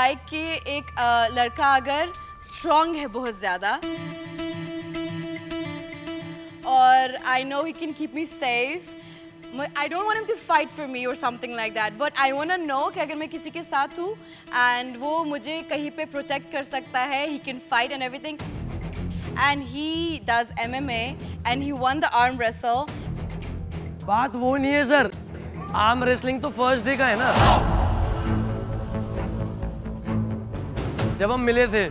Like कि एक लड़का अगर स्ट्रॉन्ग है बहुत ज़्यादा और I know he can keep me safe. I don't want him to fight for me or something like that, but I want to know कि अगर मैं किसी के साथ हूँ and वो मुझे कहीं पे protect कर सकता है, he can fight and everything, and he does MMA and he won the arm wrestle. बात वो नहीं है सर, आर्म रेसलिंग तो फर्स्ट डे का है ना. जब हम मिले थे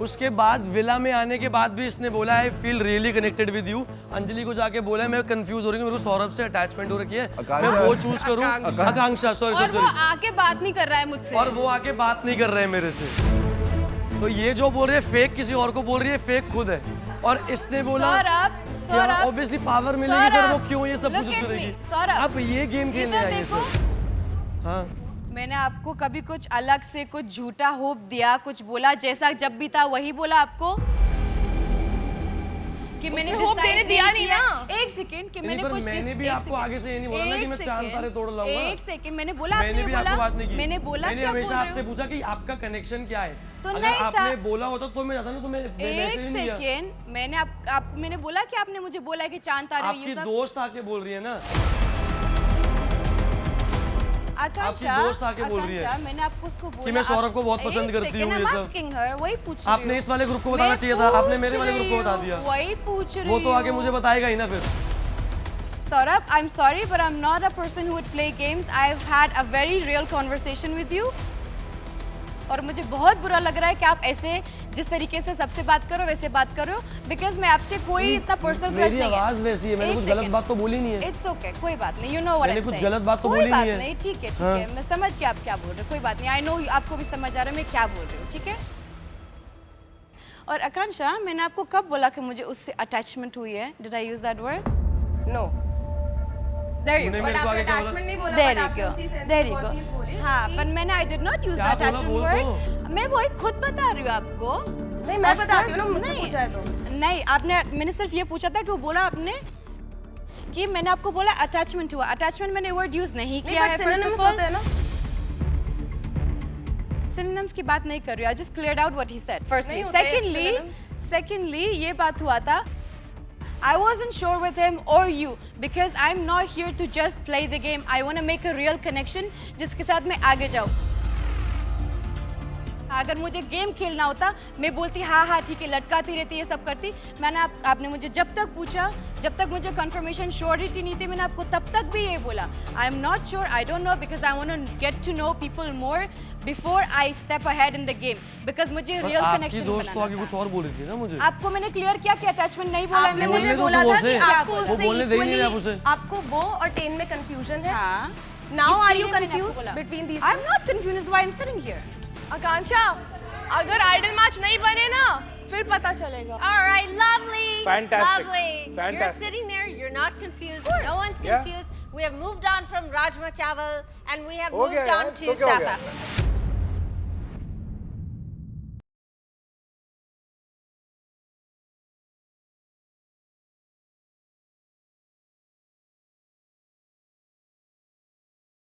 उसके बाद विला में आने के बाद भी इसने बोला I feel really connected with you. Anjali को जाके बोला मैं कंफ्यूज हो रही हूँ, मेरे को सौरभ से अटैचमेंट हो रखी है, मैं वो चूज करूँ. आकांक्षा सॉरी. और वो आके बात नहीं कर रहा है मुझसे. और वो आके बात नहीं कर रहे हैं मेरे से. तो ये जो बोल रही है फेक किसी और को बोल रही है, फेक खुद है. और इसने बोला ऑब्वियसली पावर मिलेगी फिर वो क्यों ये सब कुछ करेगी. अब ये गेम खेलने आई है. हाँ मैंने आपको कभी कुछ अलग से कुछ झूठा होप दिया, कुछ बोला जैसा जब भी था वही बोला आपको कि मैंने होप देने दिया नहीं ना. एक सेकंड कि मैंने कुछ मैंने भी आपको आगे से ये नहीं बोला ना कि मैं चांद तारे तोड़ लाऊंगा. एक सेकंड मैंने बोला, आपने बोला, मैंने बोला, मैंने हमेशा आपसे पूछा कि आपका कनेक्शन क्या है. तो अगर नहीं आपने बोला होता तो मैं जाता ना. तो मैं एक सेकंड मैंने मैंने बोला कि आपने मुझे बोला कि चांद तारे ये सब. आपकी दोस्त आके बोल रही है ना. आकांक्षा, दोस्त आके बोल रही है मैंने आपको उसको बोला कि मैं सौरभ को बहुत पसंद करती हूँ. वही पूछ रही हूँ. आपने इस वाले ग्रुप को बताना चाहिए था, आपने मेरे वाले ग्रुप को बता दिया. वही पूछ रही हूँ. वो तो आगे मुझे बताएगा ही ना फिर. Saurabh, I'm sorry, but I'm not a person who would play games. I've had a very real conversation with you. और मुझे बहुत बुरा लग रहा है कि आप ऐसे जिस तरीके से सबसे बात करो वैसे बात करो, बिकॉज मैं आपसे कोई इतना पर्सनल प्रश्न नहीं है. मेरी आवाज वैसी है, मैंने कुछ गलत बात तो बोली नहीं है. इट्स ओके, कोई बात नहीं. You know what I am saying. कुछ गलत बात तो बोली नहीं है. नहीं, ठीक है, ठीक है, मैं समझ के आप क्या बोल रहे हो. कोई बात नहीं. आई नो आपको भी समझ आ रहा है मैं क्या बोल रही हूँ. ठीक है. और आकांक्षा, मैंने आपको कब बोला कि मुझे उससे अटैचमेंट हुई है? Did I use that word? No. There you go. Attachment नहीं बोला. There you go. हाँ, पर मैंने I did not use the attachment word. मैं वही खुद बता रही हूँ आपको. नहीं, मैं बताती हूँ ना, मुझसे पूछा है तो. नहीं, मैंने सिर्फ ये पूछा था कि वो बोला आपने कि मैंने आपको बोला अटैचमेंट हुआ. अटैचमेंट मैंने वर्ड यूज नहीं किया है. सिनोनिम्स होते हैं ना. सिनोनिम्स की बात नहीं कर रही हूँ. I just cleared out what he said. Firstly, secondly, ये बात हुआ था. I wasn't sure with him or you because I'm not here to just play the game. I want to make a real connection जिसके साथ मैं आगे जाऊँ. अगर मुझे गेम खेलना होता मैं बोलती हाँ ठीक है, लटकाती रहती, ये सब करती. मैंने आपने मुझे जब तक पूछा, जब तक मुझे कंफर्मेशन श्योरिटी नहीं थी, मैंने आपको तब तक भी ये बोला I am not sure, I don't know, because I want to get to know people more before I step ahead in the game, because मुझे रियल कनेक्शन बनाना था. आगे कुछ और बोल रही थी ना मुझे. आपको मैंने क्लियर किया कि अटैचमेंट नहीं बोला. आपने मुझे बोला था कि आपको वो उससे बोलने दे नहीं इक्वली आपको वो और टेन में कंफ्यूजन है. हाँ. Now are you confused between these? I am not confused, why I am sitting here. Akanksha, अगर आइडल मैच नहीं बने ना फिर पता चलेगा. All right, lovely. Fantastic. Lovely. Fantastic. You're sitting there, you're not confused. No one's confused. We have moved on from Rajma Chawal and we have moved on to South Africa.